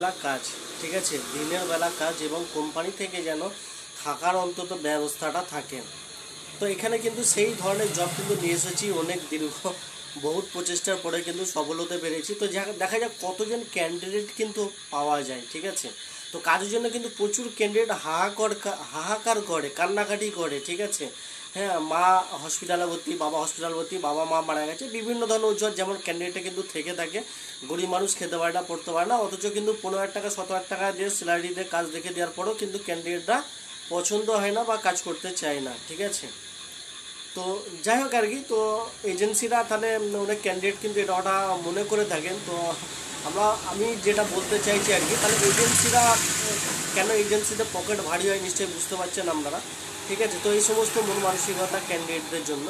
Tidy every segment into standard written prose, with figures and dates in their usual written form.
বেলা কাজ, ঠিক আছে, দিনের বেলা কাজ এবং কোম্পানি থেকে যেন থাকার অন্তত ব্যবস্থাটা থাকে। তো এখানে কিন্তু সেই ধরনের জব কিন্তু নিয়ে এসেছি, অনেক দীর্ঘ বহুত প্রচেষ্টার পরে কিন্তু সফল হতে পেরেছি। তো দেখা যাক কতজন ক্যান্ডিডেট কিন্তু পাওয়া যায়, ঠিক আছে। তো কাজের জন্য কিন্তু প্রচুর ক্যান্ডিডেট হাহাকার করে, কান্নাকাটি করে, ঠিক আছে। হ্যাঁ, মা হসপিটালে ভর্তি, বাবা হসপিটাল ভর্তি, বাবা মা মারা গেছে, বিভিন্ন ধরনের অজুহাত যেমন ক্যান্ডিডেটে কিন্তু থেকে থাকে। গরিব মানুষ খেতে পারে না, পড়তে পারে না, অথচ কিন্তু 15,000 টাকা 17,000 টাকা দিয়ে স্যালারি দিয়ে কাজ দেখে দেওয়ার পরেও কিন্তু ক্যান্ডিডেটরা পছন্দ হয় না বা কাজ করতে চায় না, ঠিক আছে। তো যাই হোক আর কি, তো এজেন্সিরা তাহলে অনেক ক্যান্ডিডেট কিন্তু এটা ওটা মনে করে থাকেন। তো আমি যেটা বলতে চাইছি আর কি, তাহলে এজেন্সিরা কেন এজেন্সিতে পকেট ভারী হয় নিশ্চয়ই বুঝতে পারছেন আপনারা, ঠিক আছে। তো এই সমস্ত মন মানসিকতা ক্যান্ডিডেটদের জন্য,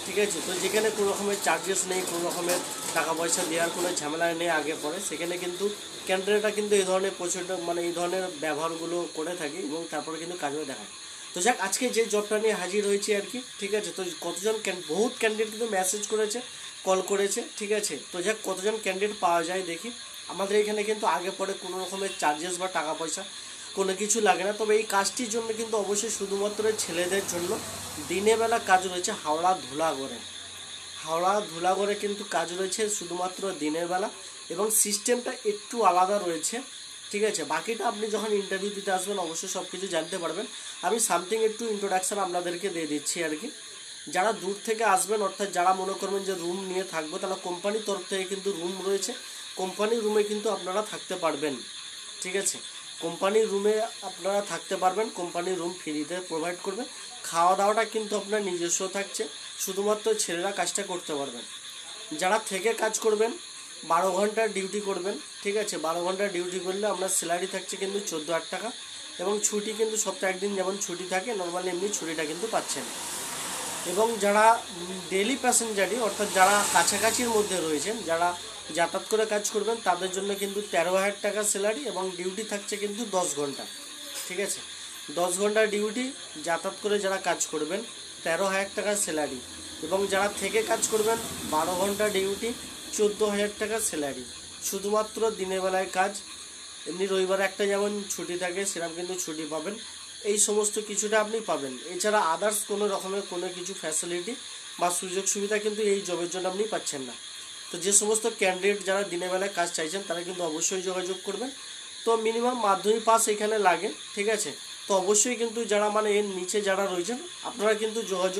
ঠিক আছে। তো যেখানে কোনো রকমের চার্জেস নেই, কোনো রকমের টাকা পয়সা দেওয়ার কোনো ঝামেলা নেই আগে পরে, সেখানে কিন্তু ক্যান্ডিডেটরা কিন্তু এই ধরনের প্রচণ্ড এই ধরনের ব্যবহারগুলো করে থাকে এবং তারপরে কিন্তু কাজও দেখায়। তো যাক, আজকে যে জবটা নিয়ে হাজির হয়েছি আর কি, ঠিক আছে। তো কতজন বহুত ক্যান্ডিডেট কিন্তু মেসেজ করেছে, কল করেছে, ঠিক আছে। তো যাক, কতজন ক্যান্ডিডেট পাওয়া যায় দেখি। আমাদের এখানে কিন্তু আগে পরে কোনো রকমের চার্জেস বা টাকা পয়সা কোনো কিছু লাগে না। তবে এই কাজটির জন্য কিন্তু অবশ্যই শুধুমাত্র ছেলেদের জন্য দিনের বেলা কাজ রয়েছে হাওড়া ধুলাগড়ে কিন্তু কাজ রয়েছে শুধুমাত্র দিনের বেলা, এবং সিস্টেমটা একটু আলাদা রয়েছে, ঠিক আছে। বাকিটা আপনি যখন ইন্টারভিউ দিতে আসবেন অবশ্যই সব কিছু জানতে পারবেন। আমি সামথিং একটু ইন্ট্রোডাকশান আপনাদেরকে দিয়ে দিচ্ছি আর কি। যারা দূর থেকে আসবেন, অর্থাৎ যারা মনে করবেন যে রুম নিয়ে থাকবো, তাহলে কোম্পানির তরফ থেকে কিন্তু রুম রয়েছে, কোম্পানির রুমে কিন্তু আপনারা থাকতে পারবেন, ঠিক আছে। কোম্পানির রুমে আপনারা থাকতে পারবেন, কোম্পানির রুম ফ্রিতে প্রোভাইড করবে। খাওয়া দাওয়াটা কিন্তু আপনার নিজস্ব থাকছে, শুধুমাত্র ছেলেরা কাজটা করতে পারবেন। যারা থেকে কাজ করবেন 12 ঘন্টার ডিউটি করবেন, ঠিক আছে। 12 ঘন্টার ডিউটি করলে আপনার স্যালারি থাকছে কিন্তু 14,000 টাকা, এবং ছুটি কিন্তু সপ্তাহে একদিন যেমন ছুটি থাকে নর্মালি, এমনি ছুটিটা কিন্তু পাচ্ছেন। এবং যারা ডেলি প্যাসেঞ্জারই, অর্থাৎ যারা কাছাকাছির মধ্যে রয়েছেন, যারা যাতায়াত করে কাজ করবেন, তাদের জন্য কিন্তু 13,000 টাকা স্যালারি, এবং ডিউটি থাকছে কিন্তু 10 ঘন্টা, ঠিক আছে। 10 ঘন্টা ডিউটি, যাতায়াত করে যারা কাজ করবেন 13,000 টাকা স্যালারি, এবং যারা থেকে কাজ করবেন 12 ঘন্টা ডিউটি, 14,000 টাকা স্যালারি। শুধুমাত্র দিনের বেলায় কাজ, এমনি রবিবারে একটা যেমন ছুটি থাকে সেরকম কিন্তু ছুটি পাবেন, এই সমস্ত কিছুটা আপনি পাবেন। এছাড়া আদার্স কোনো রকমের কোনো কিছু ফ্যাসিলিটি বা সুযোগ সুবিধা কিন্তু এই জবের জন্য আপনি পাচ্ছেন না। তো যে সমস্ত ক্যান্ডিডেট যারা দিনের বেলায় কাজ চাইছেন তারা কিন্তু অবশ্যই যোগাযোগ করবেন। তো মিনিমাম মাধ্যমিক পাস এখানে লাগে, ঠিক আছে। তো অবশ্যই কিন্তু যারা এর নিচে যারা রয়েছেন আপনারা কিন্তু যোগাযোগ